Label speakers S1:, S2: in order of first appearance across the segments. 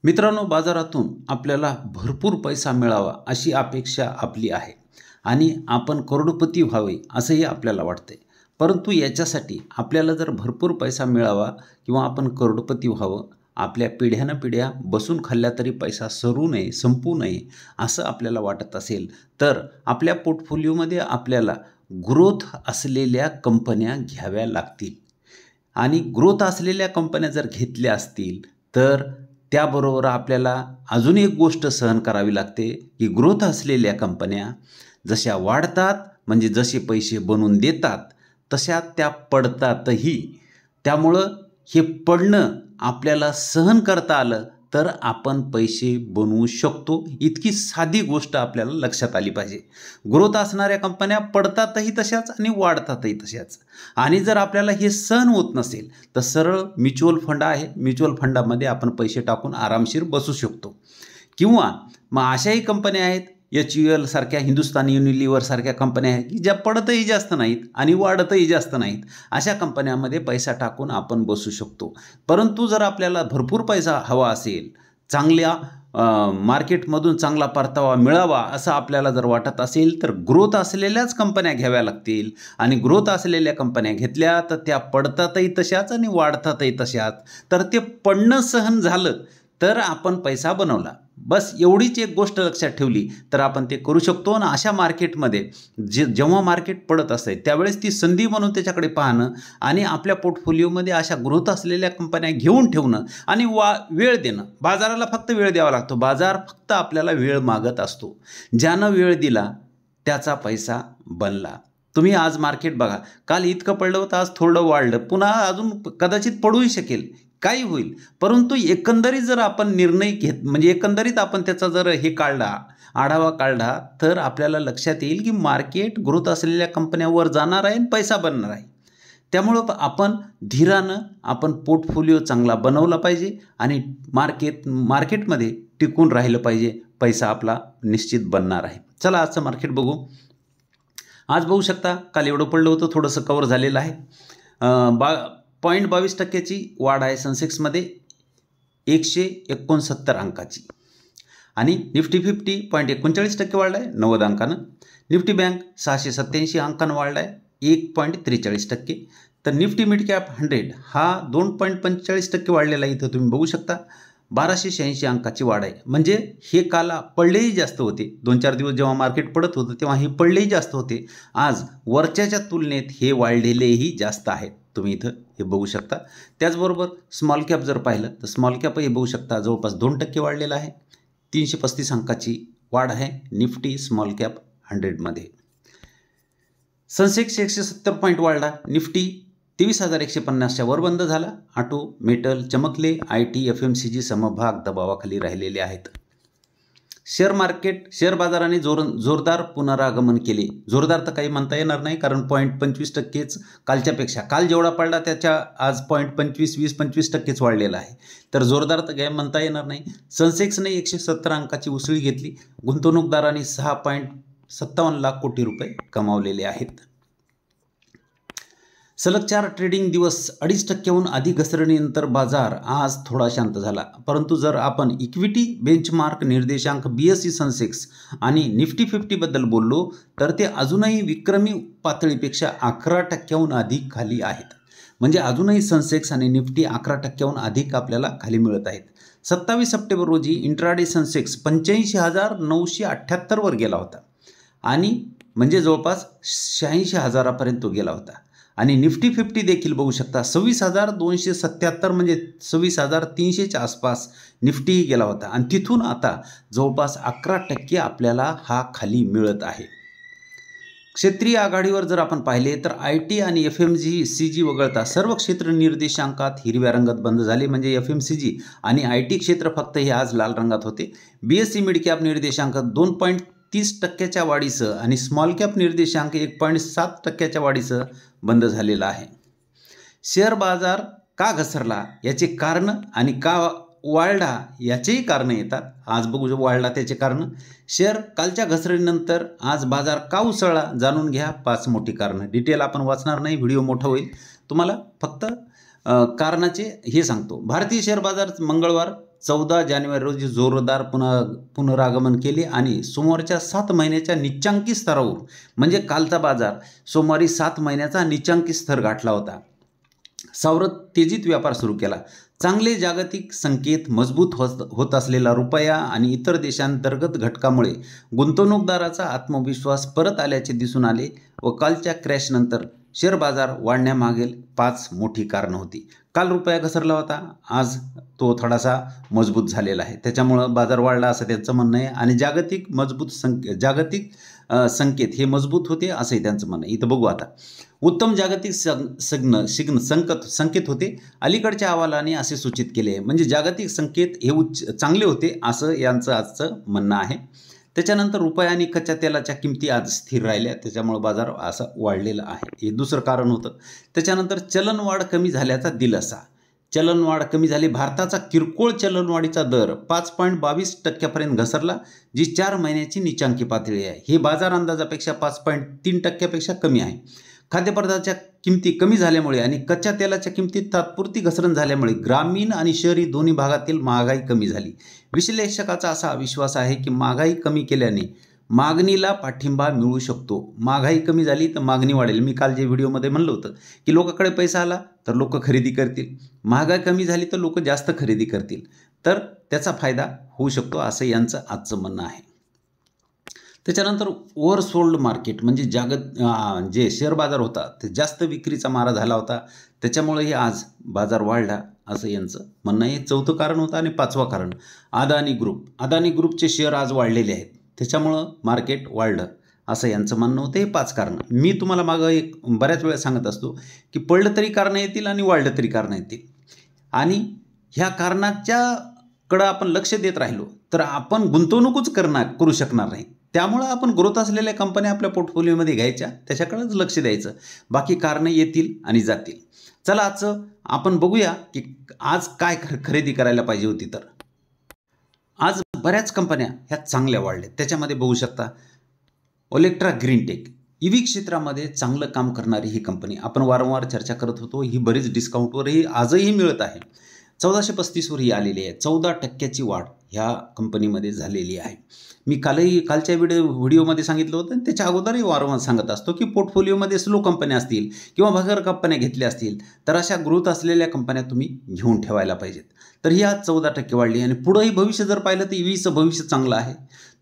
S1: मित्रांनो, बाजारातून आपल्याला भरपूर पैसा मिळावा अशी अपेक्षा आपली आहे आणि आपण करोडपती व्हावे असंही आपल्याला वाटते. परंतु याच्यासाठी आपल्याला जर भरपूर पैसा मिळावा किंवा आपण करोडपती व्हावं, आपल्या पिढ्यानपिढ्या बसून खाल्ल्या तरी पैसा सरू नये, संपू नये असं आपल्याला वाटत असेल, तर आपल्या पोर्टफोलिओमध्ये आपल्याला ग्रोथ असलेल्या कंपन्या घ्याव्या लागतील. आणि ग्रोथ असलेल्या कंपन्या जर घेतल्या असतील तर त्याबरोबर आपल्याला अजून एक गोष्ट सहन करावी लागते की ग्रोथ असलेल्या कंपन्या जशा वाढतात म्हणजे जसे पैसे बनवून देतात तशा त्या पडतातही. त्यामुळं हे पडणं आपल्याला सहन करता आलं तर आपण पैसे बनवू शकतो. इतकी साधी गोष्ट आपल्याला लक्षात आली पाहिजे. ग्रोथ असणाऱ्या कंपन्या पडतातही तशाच आणि वाढतातही तशाच. आणि जर आपल्याला हे सहन होत नसेल तर सरळ म्युच्युअल फंड आहे, म्युच्युअल फंडामध्ये आपण पैसे टाकून आरामशीर बसू शकतो. किंवा मग अशाही कंपन्या आहेत, HUL सारख्या, हिंदुस्तान युनिलिव्हर सारख्या कंपन्या आहेत की ज्या पडतही जास्त नाहीत आणि वाढतही जास्त नाहीत. अशा कंपन्यांमध्ये पैसा टाकून आपण बसू शकतो. परंतु जर आपल्याला भरपूर पैसा हवा असेल, चांगल्या मार्केटमधून चांगला परतावा मिळावा असं आपल्याला जर वाटत असेल तर ग्रोथ असलेल्याच कंपन्या घ्याव्या लागतील. आणि ग्रोथ असलेल्या कंपन्या घेतल्या तर त्या पडतातही तशाच आणि वाढतातही तशाच. तर ते पडणं सहन झालं तर आपण पैसा बनवला. बस एवढीच एक गोष्ट लक्षात ठेवली तर आपण ते करू शकतो. आणि अशा मार्केटमध्ये जेव्हा मार्केट पडत असते त्यावेळेस ती संधी म्हणून त्याच्याकडे पाहणं आणि आपल्या पोर्टफोलिओमध्ये अशा ग्रोथ असलेल्या कंपन्या घेऊन ठेवणं आणि वेळ देणं. बाजाराला फक्त वेळ द्यावा लागतो. बाजार फक्त आपल्याला वेळ मागत असतो. ज्यानं वेळ दिला त्याचा पैसा बनला. तुम्ही आज मार्केट बघा, काल इतकं पडलं होतं, आज थोडं वाढलं, पुन्हा अजून कदाचित पडूही शकेल, काही होईल. परंतु एकंदरीत जर आपण निर्णय म्हणजे एकंदरीत आपण त्याचा जर आढावा काढला तर आपल्याला लक्षात येईल की मार्केट ग्रोथ असलेल्या कंपन्यावर जाणार आहे आणि पैसा बनणार आहे. त्यामुळं आपण धीरानं आपण पोर्टफोलिओ चांगला बनवला पाहिजे आणि मार्केटमध्ये टिकून राहिलं पाहिजे. पैसा आपला निश्चित बनणार आहे. चला आजचं मार्केट बघू. आज बघू शकता, काल एवढं पडलं होतं, थोडंसं कवर झालेलं आहे. 0.22% वाढ आहे सेन्सेक्समध्ये, 169 अंकाची. आणि निफ्टी 50 0.39% वाढला आहे 90 अंकानं. निफ्टी बँक 687 अंकानं वाढला आहे 1.43%. तर निफ्टी मिड कॅप 100 हा 2.45% वाढलेला आहे. इथं तुम्ही बघू शकता 1286 अंकाची वाढ आहे. म्हणजे हे काल पडलेही जास्त होते. 2-4 दिवस जेव्हा मार्केट पडत होतं तेव्हा हे पडलेही जास्त होते. आज वरच्याच्या तुलनेत हे वाढलेलेही जास्त आहेत. तुम्ही इथं हे बघू शकता. त्याचबरोबर स्मॉल कॅप जर पाहिलं तर स्मॉल कॅपही बघू शकता जवळपास 2% वाढलेला आहे. 335 अंकाची वाढ आहे निफ्टी स्मॉल कॅप 100मध्ये. सेन्सेक्स 170 पॉईंट वाढला. निफ्टी 23,150च्या वर बंद झाला. ऑटो, मेटल चमकले. IT, FMCG समभाग दबावाखाली राहिलेले आहेत. शेअर बाजाराने जोरदार पुनरागमन केले. जोरदार तर काही म्हणता येणार नाही, कारण 0.25%च कालच्यापेक्षा, काल जेवढा पडला त्याच्या आज 0.25-20-25%च वाढलेला आहे. तर जोरदार तर काही म्हणता येणार नाही. सेन्सेक्सने 170 अंकाची उसळी घेतली. गुंतवणूकदारांनी 6.57 लाख कोटी रुपये कमावलेले आहेत. सलग 4 ट्रेडिंग दिवस 2.5%हून अधिक घसरणीनंतर बाजार आज थोडा शांत झाला. परंतु जर आपण इक्विटी बेंचमार्क निर्देशांक BSE सेन्सेक्स आणि निफ्टी 50 बद्दल बोललो तर ते अजूनही विक्रमी पातळीपेक्षा 11%हून अधिक खाली आहेत. म्हणजे अजूनही सेन्सेक्स आणि निफ्टी 11%हून अधिक आपल्याला खाली मिळत आहेत. 27 सप्टेंबर रोजी इंट्राडे सेन्सेक्स 85,978 वर गेला होता आणि म्हणजे जवळपास 86,000 गेला होता. आणि निफ्टी 50 देखील बघू शकता 26,277 म्हणजे 26,300च्या आसपास निफ्टीही गेला होता. आणि तिथून आता जवळपास 11% आपल्याला हा खाली मिळत आहे. क्षेत्रीय आघाडीवर जर आपण पाहिले तर IT आणि FMCG वगळता सर्व क्षेत्र निर्देशांकात हिरव्या रंगात बंद झाले. म्हणजे FMCG आणि IT क्षेत्र फक्त हे आज लाल रंगात होते. BSE मिड कॅप निर्देशांक 2.30%च्या वाढीसह आणि स्मॉल कॅप निर्देशांक 1.7%च्या वाढीसह बंद झालेला आहे. शेअर बाजार का घसरला याचे कारण आणि का वाढला याचेही कारण येतात. आज बघू वाढला त्याचे कारण. शेअर कालच्या घसरणीनंतर आज बाजार का उसळला जाणून घ्या. 5 मोठी कारणं. डिटेल आपण वाचणार नाही, व्हिडिओ मोठा होईल. तुम्हाला फक्त कारणाचे हे सांगतो. भारतीय शेअर बाजार मंगळवार 14 जानेवारी रोजी जोरदार पुनरागमन केले आणि सोमवारच्या 7 महिन्याच्या निच्चांकी स्तरावर म्हणजे कालचा बाजार सोमवारी 7 महिन्याचा निच्चांकी स्तर गाठला होता. सावरत तेजीत व्यापार सुरू केला. चांगले जागतिक संकेत, मजबूत होत असलेला रुपया आणि इतर देशांतर्गत घटकामुळे गुंतवणूकदाराचा आत्मविश्वास परत आल्याचे दिसून आले व कालच्या क्रॅशनंतर शेअर बाजार वाढण्यामागील 5 मोठी कारणं होती. काल रुपया घसरला होता, आज तो थोडासा मजबूत झालेला आहे, त्याच्यामुळं बाजार वाढला असं त्यांचं म्हणणं आहे. आणि जागतिक संकेत हे मजबूत होते असंही त्यांचं म्हणणं आहे. इथं बघू आता. उत्तम जागतिक संकेत होते अलीकडच्या अहवालाने असे सूचित केले. म्हणजे जागतिक संकेत हे चांगले होते असं यांचं आजचं म्हणणं आहे. त्याच्यानंतर रुपया आणि कच्च्या तेलाच्या किमती आज स्थिर राहिल्या, त्याच्यामुळे बाजार असा वाढलेला आहे. हे दुसरं कारण होतं. त्याच्यानंतर चलनवाढ कमी झाल्याचा दिलासा. चलनवाढ कमी झाली. भारताचा किरकोळ चलनवाढीचा दर 5.22% घसरला, जी 4 महिन्याची निच्चांकी पातळी आहे. हे बाजार अंदाजापेक्षा 5.3% कमी आहे. खाद्यपदार्थाच्या किमती कमी झाल्यामुळे आणि कच्च्या तेलाच्या किमतीत तात्पुरती घसरण झाल्यामुळे ग्रामीण आणि शहरी दोन्ही भागातील महागाई कमी झाली. विश्लेषकाचा असा विश्वास आहे की महागाई कमी केल्याने मागणीला पाठिंबा मिळू शकतो. महागाई कमी झाली तर मागणी वाढेल. मी काल जे व्हिडिओमध्ये म्हणलं होतं की लोकांकडे पैसा आला तर लोक खरेदी करतील, महागाई कमी झाली तर लोक जास्त खरेदी करतील, तर त्याचा फायदा होऊ शकतो असं यांचं आजचं म्हणणं आहे. त्याच्यानंतर ओव्हरसोल्ड मार्केट म्हणजे जे शेअर बाजार होता ते जास्त विक्रीचा मारा झाला होता, त्याच्यामुळेही आज बाजार वाढला असं यांचं म्हणणं आहे. 4थं कारण होतं. आणि 5वं कारण अदानी ग्रुपचे शेअर आज वाढलेले आहेत, त्याच्यामुळं मार्केट वाढलं असं यांचं म्हणणं होतं. हे 5 कारणं मी तुम्हाला मागं बऱ्याच वेळा सांगत असतो की पडलं तरी कारणं येतील आणि वाढलं तरी कारणं येतील. आणि ह्या कारणाच्याकडं आपण लक्ष देत राहिलो तर आपण गुंतवणूकच करू शकणार नाही. त्यामुळं आपण ग्रोथ असलेल्या कंपन्या आपल्या पोर्टफोलिओमध्ये घ्यायच्या, त्याच्याकडेच लक्ष द्यायचं. बाकी कारणं येतील आणि जातील. चला आजचं आपण बघूया की आज काय खरेदी करायला पाहिजे होती. तर आज बऱ्याच कंपन्या ह्या चांगल्या वाढल्या. त्याच्यामध्ये बघू शकता ओलेक्ट्रा ग्रीनटेक EV क्षेत्रामध्ये चांगलं काम करणारी ही कंपनी, आपण वारंवार चर्चा करत होतो. ही बरीच डिस्काउंटवरही आजही मिळत आहे. 1435 वर ही आलेली आहे. 14% वाढ ह्या कंपनीमध्ये झालेली आहे. मी कालच्या व्हिडिओमध्ये सांगितलं होतं आणि त्याच्या अगोदरही वारंवार सांगत असतो की पोर्टफोलिओमध्ये स्लो कंपन्या असतील किंवा भगर कंपन्या घेतल्या असतील तर अशा ग्रोथ असलेल्या कंपन्या तुम्ही घेऊन ठेवायला पाहिजेत. तर ही आज 14% वाढली. आणि पुढंही भविष्य जर पाहिलं तर EVचं भविष्य चांगलं आहे.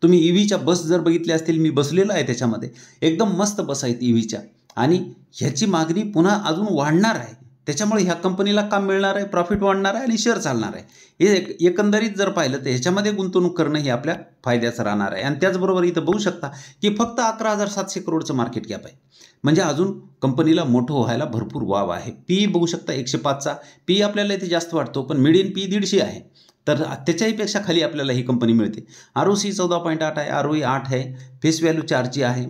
S1: तुम्ही EVच्या बस जर बघितल्या असतील, मी बसलेलो आहे त्याच्यामध्ये, एकदम मस्त बस आहेत EVच्या आणि ह्याची मागणी पुन्हा अजून वाढणार आहे. त्याच्यामुळे ह्या कंपनीला काम मिळणार आहे, प्रॉफिट वाढणार आहे आणि शेअर चालणार आहे. हे एकंदरीत जर पाहिलं तर ह्याच्यामध्ये गुंतवणूक करणं हे आपल्या फायद्याचं राहणार आहे. आणि त्याचबरोबर इथं बघू शकता की फक्त 11,700 करोडचं मार्केट कॅप आहे. म्हणजे अजून कंपनीला मोठं व्हायला भरपूर वाव आहे. PE बघू शकता 105चा PE आपल्याला इथे जास्त वाटतो, पण मीडियन PE 150 आहे. तर त्याच्याही पेक्षा खाली आपल्याला ही कंपनी मिळते. ROC 14.8 आहे, ROE 8 आहे, फेस व्हॅल्यू 4ची आहे,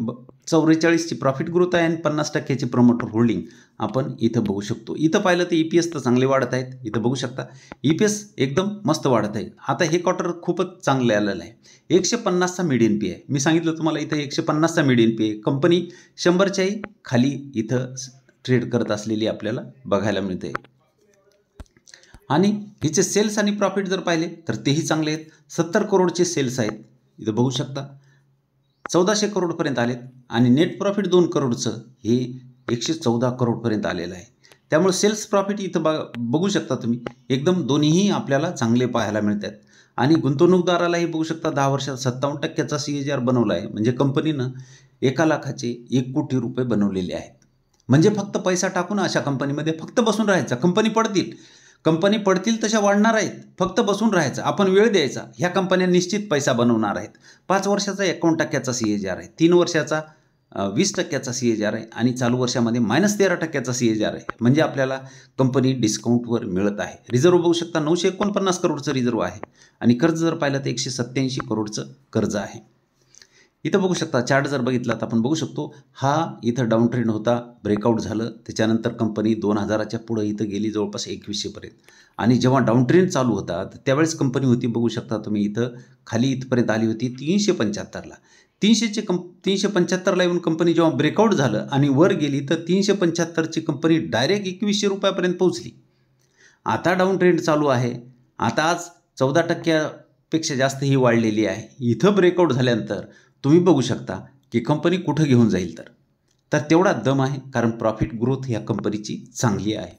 S1: 44ची प्रॉफिट ग्रोथ आहे आणि 50%ची प्रमोटर होल्डिंग आपण इथं बघू शकतो. इथं पाहिलं तर EPS तर चांगले वाढत आहेत. इथं बघू शकता EPS एकदम मस्त वाढत आहे. आता हे क्वार्टर खूपच चांगले आलेलं आहे. 150चा मीडियन PE आहे. मी सांगितलं तुम्हाला इथं 150चा मीडियन PE आहे. कंपनी 100च्याही खाली इथं ट्रेड करत असलेली आपल्याला बघायला मिळते. आणि हिचे सेल्स आणि प्रॉफिट जर पाहिले तर तेही चांगले आहेत. 70 करोडचे सेल्स आहेत. इथं बघू शकता 1400 करोडपर्यंत आलेत आणि नेट प्रॉफिट 2 करोडचं हे 114 करोडपर्यंत आलेलं आहे. त्यामुळे सेल्स प्रॉफिट इथं बघू शकता तुम्ही, एकदम दोन्हीही आपल्याला चांगले पाहायला मिळतात. आणि गुंतवणूकदारालाही बघू शकता 10 वर्षात 57%चा CAGR बनवला आहे. म्हणजे कंपनीनं 1 लाखाचे 1 कोटी रुपये बनवलेले आहेत. म्हणजे फक्त पैसा टाकून अशा कंपनीमध्ये फक्त बसून राहायचं. कंपनी पडतील तशा वाढणार आहेत, फक्त बसून राहायचं, आपण वेळ द्यायचा. ह्या कंपन्या निश्चित पैसा बनवणार आहेत. 5 वर्षाचा 51%चा CAGR आहे, 3 वर्षाचा 20%चा CAGR आहे आणि चालू वर्षामध्ये -13%चा CAGR आहे. म्हणजे आपल्याला कंपनी डिस्काउंटवर मिळत आहे. रिझर्व्ह बघू शकता 949 करोडचं रिझर्व्ह आहे आणि कर्ज जर पाहिलं तर 187 करोडचं कर्ज आहे. इथं बघू शकता चार्ट जर बघितला तर आपण बघू शकतो हा इथं डाऊन ट्रेंड होता, ब्रेकआउट झालं, त्याच्यानंतर कंपनी 2000च्या पुढे इथं गेली जवळपास 2100 पर्यंत. आणि जेव्हा डाऊन ट्रेंड चालू होता त्यावेळेस कंपनी होती बघू शकता तुम्ही इथं खाली इथपर्यंत आली होती 375ला. 375ला येऊन कंपनी जेव्हा ब्रेकआउट झालं आणि वर गेली तर 375ची कंपनी डायरेक्ट 2100 रुपयापर्यंत पोहोचली. आता डाऊन ट्रेंड चालू आहे. आता आज 14% जास्त ही वाढलेली आहे. इथं ब्रेकआउट झाल्यानंतर तुम्ही बघू शकता की कंपनी कुठं घेऊन जाईल. तर तेवढा दम आहे, कारण प्रॉफिट ग्रोथ ह्या कंपनीची चांगली आहे.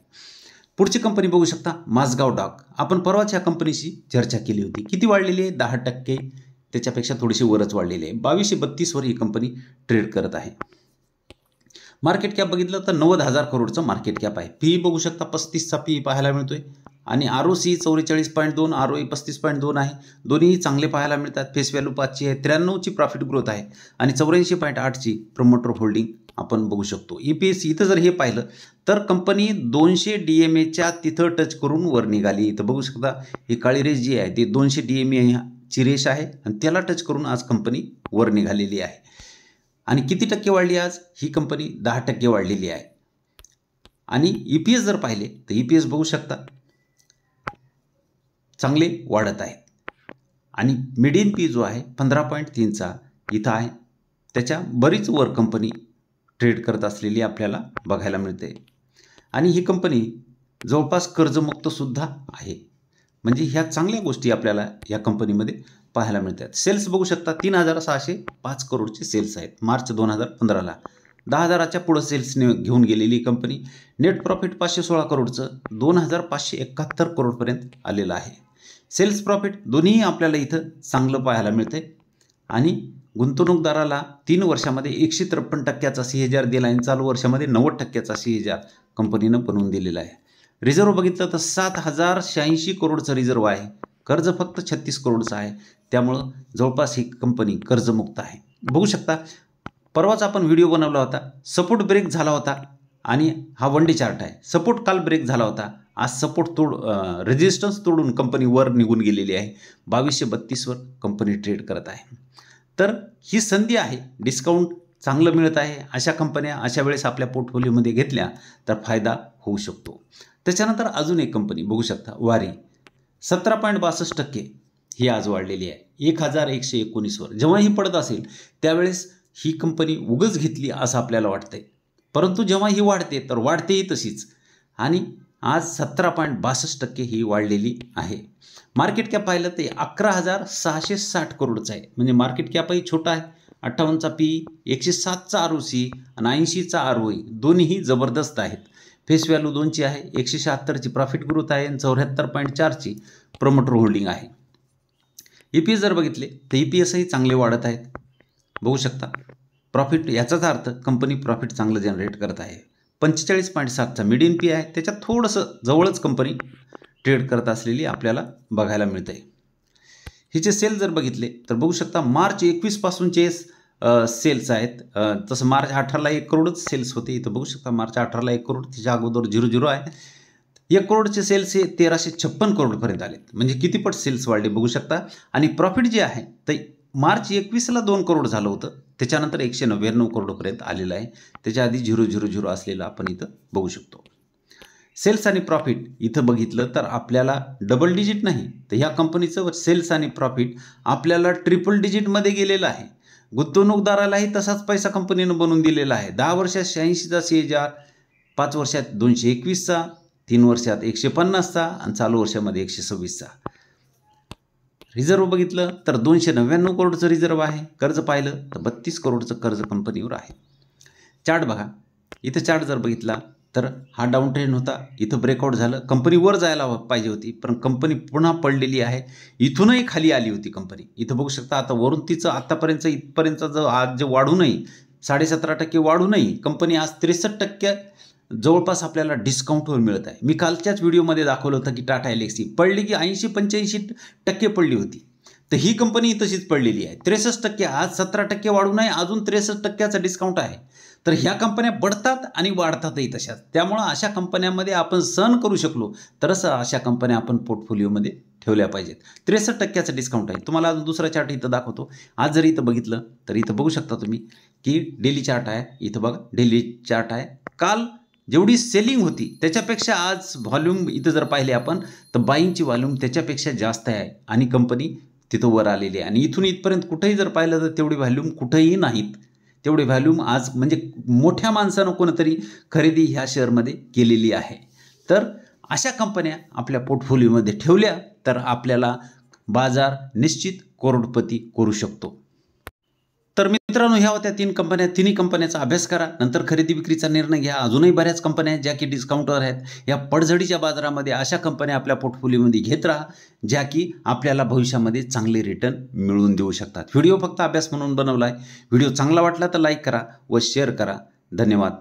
S1: पुढची कंपनी बघू शकता माझगाव डॉक. आपण परवाच ह्या कंपनीशी चर्चा केली होती. किती वाढलेली आहे? 10%, त्याच्यापेक्षा थोडीशी वरच वाढलेली आहे. 2232 वर ही कंपनी ट्रेड करत आहे. मार्केट कॅप बघितलं तर 90,000 करोडचं मार्केट कॅप आहे. पी बघू शकता 35चा पी पाहायला मिळतोय आणि ROC 44.2, ROE 35.2 आहे. दोन्ही चांगले पाहायला मिळतात. फेस व्हॅल्यू 5ची आहे. 93ची प्रॉफिट ग्रोथ आहे आणि 84.8ची प्रमोटर होल्डिंग आपण बघू शकतो. EPS इथं जर हे पाहिलं तर कंपनी 200 DMAच्या तिथं टच करून वर निघाली. इथं बघू शकता ही काळी रेष जी आहे ती 200 DMA ची रेष आहे आणि त्याला टच करून आज कंपनी वर निघालेली आहे. आणि किती टक्के वाढली आज? ही कंपनी 10% वाढलेली आहे. आणि EPS जर पाहिले तर EPS बघू शकता चांगले वाढत आहेत आणि मीडियन पी जो आहे 15.3चा इथं आहे. त्याच्या बरीच वर कंपनी ट्रेड करत असलेली आपल्याला बघायला मिळते. आणि ही कंपनी जवळपास कर्जमुक्त सुद्धा आहे. म्हणजे ह्या चांगल्या गोष्टी आपल्याला या कंपनीमध्ये पाहायला मिळतात. सेल्स बघू शकता 3,605 करोडचे सेल्स आहेत मार्च 2015ला. 10,000च्या पुढं सेल्सने घेऊन गेलेली कंपनी. नेट प्रॉफिट 516 करोडचं 2,571 करोडपर्यंत आलेलं आहे. सेल्स प्रॉफिट दोन्हीही आपल्याला इथं चांगलं पाहायला मिळते आणि गुंतवणूकदाराला 3 वर्षामध्ये 153%चा CAGR दिला आणि चालू वर्षामध्ये 90%चा CAGR कंपनीनं बनवून दिलेला आहे. रिझर्व्ह बघितलं तर 7,086 करोडचं रिझर्व्ह आहे. कर्ज फक्त 36 करोडचं आहे. त्यामुळं जवळपास ही कंपनी कर्जमुक्त आहे. बघू शकता परवाच आपण व्हिडिओ बनवला होता. सपोर्ट ब्रेक झाला होता आणि हा 1 डे चार्ट आहे. सपोर्ट काल ब्रेक झाला होता. आज सपोर्ट रेजिस्टन्स तोडून कंपनी वर निघून गेलेली आहे. 2232 वर कंपनी ट्रेड करत आहे. तर ही संधी आहे. डिस्काउंट चांगलं मिळत आहे. अशा कंपन्या अशा वेळेस आपल्या पोर्टफोलिओमध्ये घेतल्या तर फायदा होऊ शकतो. त्याच्यानंतर अजून एक कंपनी बघू शकता वारी. 17.62% ही आज वाढलेली आहे 1,119 वर. जेव्हा ही पडत असेल त्यावेळेस ही कंपनी उगच घेतली असं आपल्याला वाटतंय, परंतु जेव्हा ही वाढते तर वाढतेही तशीच आणि आज 17.62% ही वाढलेली आहे. मार्केट कॅप पाहिलं ते 11,660 करोडचं आहे. म्हणजे मार्केट कॅपही छोटा आहे. 58चा पी, 107चा ROC आणि 80चा ROE दोन्हीही जबरदस्त आहेत. फेस व्हॅल्यू 2ची आहे. 176ची प्रॉफिट ग्रोथ आहे आणि 74.4ची प्रमोटर होल्डिंग आहे. EPS जर बघितले तर EPSही चांगले वाढत आहेत. बघू शकता प्रॉफिट, याचाच अर्थ कंपनी प्रॉफिट चांगलं जनरेट करत आहे. 45.7चा मीडियन पी आहे. त्याच्यात थोडंसं जवळच कंपनी ट्रेड करत असलेली आपल्याला बघायला मिळते. हिचे सेल जर बघितले तर बघू शकता मार्च 21 पासूनचे सेल्स आहेत. तसं मार्च 18ला 1 करोडच सेल्स होते. इथं बघू शकता मार्च 18ला 1 करोड, त्याच्या अगोदर 00 आहे. 1 करोडचे सेल्स हे 1356 करोडपर्यंत आलेत. म्हणजे किती पट सेल्स वाढले बघू शकता. आणि प्रॉफिट जे आहे ते मार्च 21ला 2 करोड झालं होतं, त्याच्यानंतर 199 करोडपर्यंत आलेलं आहे. त्याच्या आधी 000 असलेलं आपण इथं बघू शकतो. सेल्स आणि प्रॉफिट इथं बघितलं तर आपल्याला डबल डिजिट नाही तर ह्या कंपनीचं सेल्स आणि प्रॉफिट आपल्याला ट्रिपल डिजिटमध्ये गेलेलं आहे. गुंतवणूकदारालाही तसाच पैसा कंपनीनं बनवून दिलेला आहे. 10 वर्षात 86चा CAGR, 5 वर्षात 221चा, 3 वर्षात 150चा आणि चालू वर्षामध्ये 126चा. रिझर्व्ह बघितलं तर 299 करोडचं रिझर्व्ह आहे. कर्ज पाहिलं तर 32 करोडचं कर्ज कंपनीवर आहे. चार्ट बघा. इथं चार्ट जर बघितला तर हा डाऊन ट्रेंड होता. इथं ब्रेकआउट झालं. कंपनी वर जायला पाहिजे होती पण कंपनी पुन्हा पडलेली आहे. इथूनही खाली आली होती कंपनी. इथं बघू शकता आता वरून तिचं आतापर्यंत इथपर्यंत जो आज जे वाढूनही 17.5% वाढूनही कंपनी आज 63% जवळपास आपल्याला डिस्काउंटवर मिळत आहे. मी कालच्याच व्हिडिओमध्ये दाखवलं होतं की टाटा एलेक्सी पडली की 80-85% पडली होती. तर ही कंपनी तशीच पडलेली आहे 63%. आज 17% वाढूनही अजून 63%चा डिस्काउंट आहे. तर ह्या कंपन्या बढतात आणि वाढतातही तशाच. त्यामुळं अशा कंपन्यांमध्ये आपण सहन करू शकलो तरच अशा कंपन्या आपण पोर्टफोलिओमध्ये ठेवल्या पाहिजेत. 63%चा डिस्काउंट आहे. तुम्हाला अजून दुसरा चार्ट इथं दाखवतो. आज जर इथं बघितलं तर इथं बघू शकता तुम्ही की डेली चार्ट आहे. इथं बघा डेली चार्ट आहे. काल जेवढी सेलिंग होती त्याच्यापेक्षा आज व्हॉल्यूम इथं जर पाहिले आपण तर बाईंगची व्हॉल्यूम त्याच्यापेक्षा जास्त आहे आणि कंपनी तिथं वर आलेली आहे. आणि इथून इथपर्यंत कुठेही जर पाहिलं तर तेवढी व्हॉल्यूम कुठेही नाहीत. तेवढी व्हॉल्यूम आज म्हणजे मोठ्या माणसानं कोणतरी खरेदी ह्या शेअरमध्ये केलेली आहे. तर अशा कंपन्या आपल्या पोर्टफोलिओमध्ये ठेवल्या तर आपल्याला बाजार निश्चित करोडपती करू शकतो. तर मित्रांनो, ह्या होत्या 3 कंपन्या. तिन्ही कंपन्याचा अभ्यास करा, नंतर खरेदी विक्रीचा निर्णय घ्या. अजूनही बऱ्याच कंपन्या आहेत ज्या की डिस्काउंटवर आहेत. या पडझडीच्या बाजारामध्ये अशा कंपन्या आपल्या पोर्टफोलिओमध्ये घेत राहा ज्या की आपल्याला भविष्यामध्ये चांगले रिटर्न मिळवून देऊ शकतात. व्हिडिओ फक्त अभ्यास म्हणून बनवला आहे. व्हिडिओ चांगला वाटला तर लाईक करा व शेअर करा. धन्यवाद.